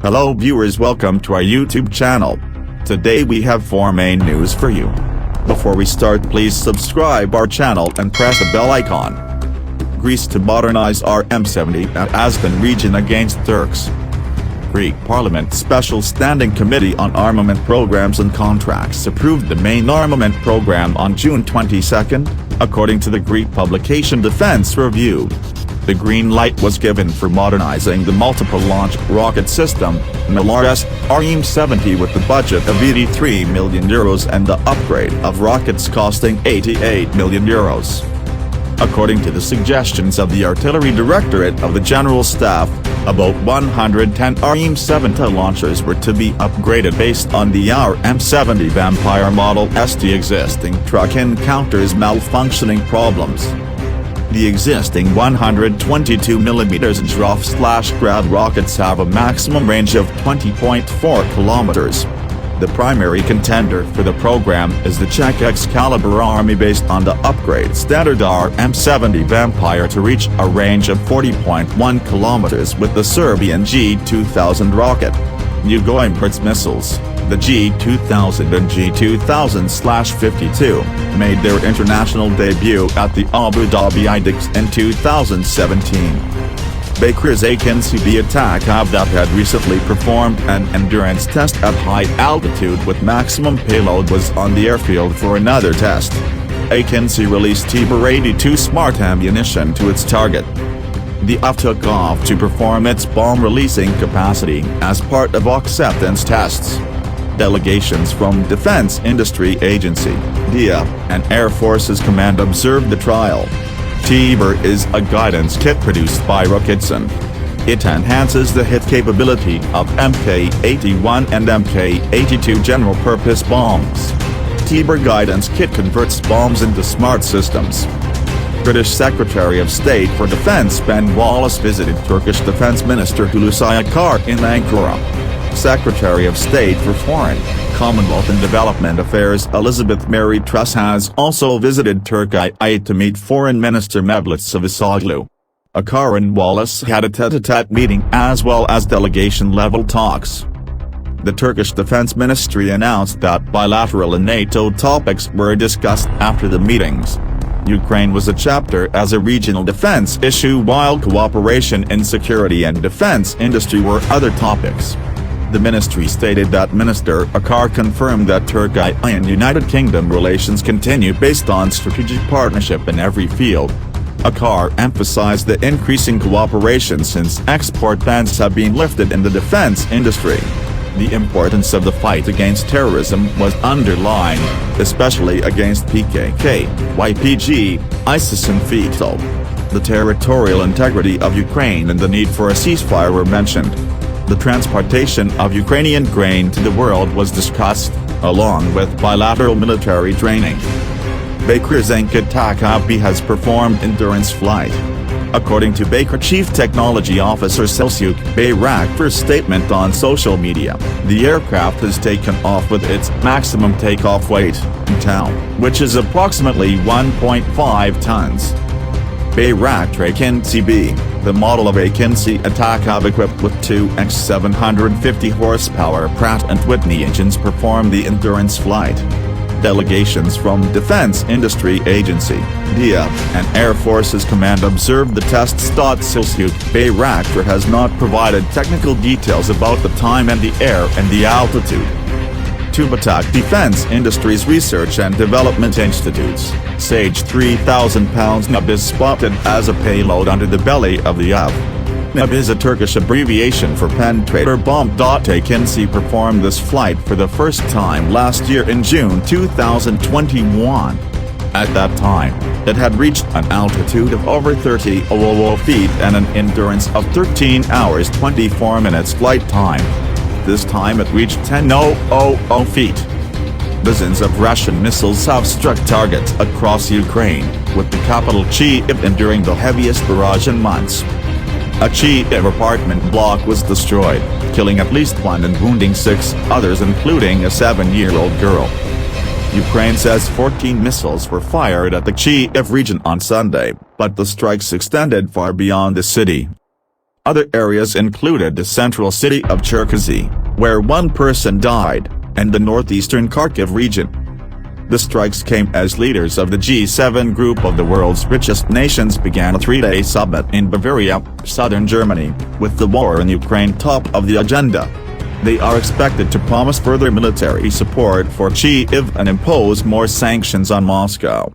Hello viewers, welcome to our YouTube channel. Today we have 4 main news for you. Before we start, please subscribe our channel and press the bell icon. Greece to modernize RM-70 at Azpan region against Turks. Greek Parliament Special Standing Committee on Armament Programs and Contracts approved the main armament program on June 22, according to the Greek publication Defense Review. The green light was given for modernizing the multiple launch rocket system, MLRS, RM-70 with the budget of €83 million and the upgrade of rockets costing €88 million. According to the suggestions of the Artillery Directorate of the General Staff, about 110 RM-70 launchers were to be upgraded based on the RM-70 Vampire model as the existing truck encounters malfunctioning problems. The existing 122mm Drov/Grad rockets have a maximum range of 20.4 kilometers. The primary contender for the program is the Czech Excalibur Army based on the upgrade standard RM-70 Vampire to reach a range of 40.1 kilometers with the Serbian G2000 rocket. New imports missiles, the G2000 and G2000/52, made their international debut at the Abu Dhabi IDEX in 2017. Baker's AKINCI attack that had recently performed an endurance test at high altitude with maximum payload was on the airfield for another test. AKINCI released Teber-82 smart ammunition to its target. The UF took off to perform its bomb-releasing capacity as part of acceptance tests. Delegations from Defense Industry Agency, DIA, and Air Forces Command observed the trial. Teber is a guidance kit produced by Roketsan. It enhances the hit capability of Mk-81 and Mk-82 general-purpose bombs. Teber guidance kit converts bombs into smart systems. British Secretary of State for Defence Ben Wallace visited Turkish Defence Minister Hulusi Akar in Ankara. Secretary of State for Foreign, Commonwealth and Development Affairs Elizabeth Mary Truss has also visited Turkey to meet Foreign Minister Mevlut Cavusoglu. Akar and Wallace had a tete-a-tete meeting as well as delegation-level talks. The Turkish Defense Ministry announced that bilateral and NATO topics were discussed after the meetings. Ukraine was a chapter as a regional defense issue while cooperation in security and defense industry were other topics. The ministry stated that Minister Akar confirmed that Turkey and United Kingdom relations continue based on strategic partnership in every field. Akar emphasized the increasing cooperation since export bans have been lifted in the defense industry. The importance of the fight against terrorism was underlined, especially against PKK, YPG, ISIS and FETÖ. The territorial integrity of Ukraine and the need for a ceasefire were mentioned. The transportation of Ukrainian grain to the world was discussed, along with bilateral military training. Baker's attack has performed endurance flight. According to Baker Chief Technology Officer Selçuk Bayraktar's statement on social media, the aircraft has taken off with its maximum takeoff weight, town, which is approximately 1.5 tons. Bayraktar AKINCI, the model of AKINCI attack equipped with 2 X750 horsepower Pratt & Whitney engines performed the endurance flight. Delegations from Defense Industry Agency, DIA, and Air Forces Command observed the tests. Selçuk Bayraktar has not provided technical details about the time and the air and the altitude. Tubatak Defense Industries Research and Development Institutes, SAGE 3,000 pounds NUB is spotted as a payload under the belly of the UF. NUB is a Turkish abbreviation for penetrator bomb. AKINCI performed this flight for the first time last year in June 2021. At that time, it had reached an altitude of over 30,000 feet and an endurance of 13 hours 24 minutes flight time. This time it reached 10,000 feet. Dozens of Russian missiles have struck targets across Ukraine, with the capital Kyiv enduring the heaviest barrage in months. A Kyiv apartment block was destroyed, killing at least 1 and wounding 6 others including a 7-year-old girl. Ukraine says 14 missiles were fired at the Kyiv region on Sunday, but the strikes extended far beyond the city. Other areas included the central city of Turkiye, where one person died, and the northeastern Kharkiv region. The strikes came as leaders of the G7 group of the world's richest nations began a three-day summit in Bavaria, southern Germany, with the war in Ukraine top of the agenda. They are expected to promise further military support for Kyiv and impose more sanctions on Moscow.